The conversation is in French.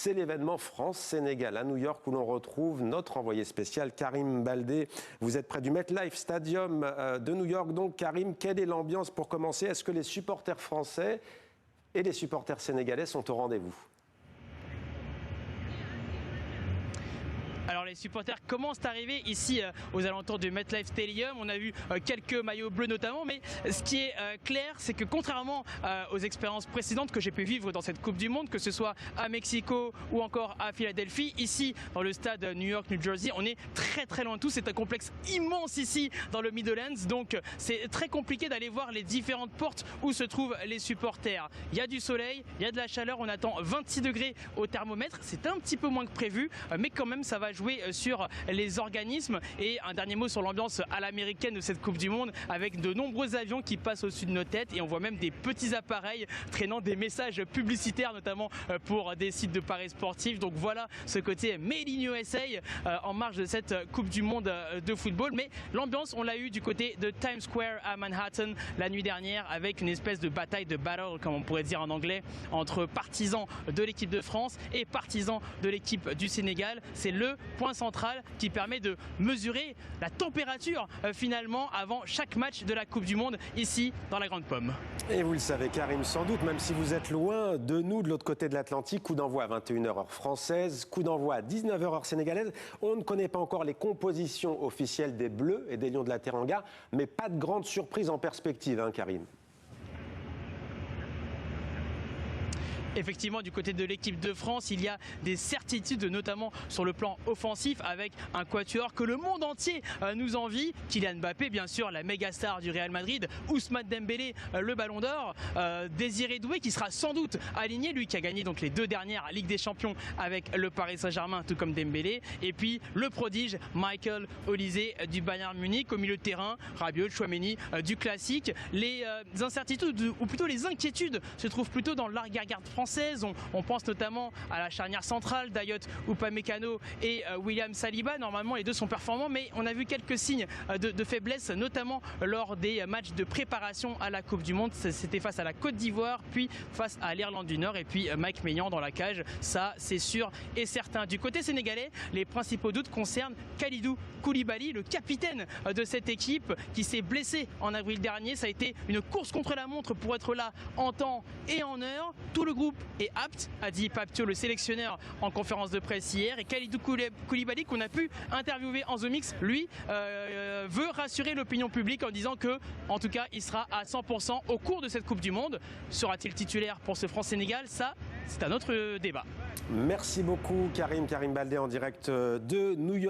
C'est l'événement France-Sénégal à New York où l'on retrouve notre envoyé spécial Karim Baldé. Vous êtes près du MetLife Stadium de New York. Donc Karim, quelle est l'ambiance pour commencer? Est-ce que les supporters français et les supporters sénégalais sont au rendez-vous? Alors les supporters commencent à arriver ici aux alentours du MetLife Stadium. On a vu quelques maillots bleus notamment, mais ce qui est clair, c'est que contrairement aux expériences précédentes que j'ai pu vivre dans cette Coupe du Monde, que ce soit à Mexico ou encore à Philadelphie, ici dans le stade New York, New Jersey, on est très loin de tout. C'est un complexe immense ici dans le Meadowlands, donc c'est très compliqué d'aller voir les différentes portes où se trouvent les supporters. Il y a du soleil, il y a de la chaleur, on attend 26 degrés au thermomètre. C'est un petit peu moins que prévu, mais quand même ça va jouer sur les organismes. Et un dernier mot sur l'ambiance à l'américaine de cette Coupe du Monde, avec de nombreux avions qui passent au-dessus de nos têtes, et on voit même des petits appareils traînant des messages publicitaires, notamment pour des sites de paris sportifs. Donc voilà ce côté Made in USA en marge de cette Coupe du Monde de football. Mais l'ambiance, on l'a eu du côté de Times Square à Manhattan la nuit dernière, avec une espèce de bataille, de battle comme on pourrait dire en anglais, entre partisans de l'équipe de France et partisans de l'équipe du Sénégal. C'est le point central qui permet de mesurer la température finalement avant chaque match de la Coupe du Monde ici dans la Grande Pomme. Et vous le savez Karim, sans doute, même si vous êtes loin de nous, de l'autre côté de l'Atlantique, coup d'envoi à 21h heure française, coup d'envoi à 19h heure sénégalaise. On ne connaît pas encore les compositions officielles des Bleus et des Lions de la Teranga, mais pas de grande surprise en perspective, hein, Karim. Effectivement, du côté de l'équipe de France, il y a des certitudes, notamment sur le plan offensif, avec un quatuor que le monde entier nous envie. Kylian Mbappé, bien sûr, la méga star du Real Madrid, Ousmane Dembélé, le Ballon d'Or, Désiré Doué qui sera sans doute aligné, lui qui a gagné donc les 2 dernières Ligue des Champions avec le Paris Saint-Germain, tout comme Dembélé, et puis le prodige Michael Olise du Bayern Munich au milieu de terrain, Rabiot, Tchouaméni du classique. Les incertitudes, ou plutôt les inquiétudes, se trouvent plutôt dans l'arrière-garde française. On pense notamment à la charnière centrale d'Ayot Upamecano et William Saliba. Normalement, les deux sont performants, mais on a vu quelques signes de faiblesse, notamment lors des matchs de préparation à la Coupe du Monde. C'était face à la Côte d'Ivoire, puis face à l'Irlande du Nord, et puis Mike Maignan dans la cage. Ça, c'est sûr et certain. Du côté sénégalais, les principaux doutes concernent Kalidou Koulibaly, le capitaine de cette équipe, qui s'est blessé en avril dernier. Ça a été une course contre la montre pour être là en temps et en heure. Tout le groupe est apte, a dit Pape Thiaw, le sélectionneur, en conférence de presse hier. Et Kalidou Koulibaly, qu'on a pu interviewer en The Mix, lui veut rassurer l'opinion publique en disant que, en tout cas, il sera à 100% au cours de cette Coupe du Monde. Sera-t-il titulaire pour ce France-Sénégal? Ça, c'est un autre débat. Merci beaucoup Karim Baldé en direct de New York.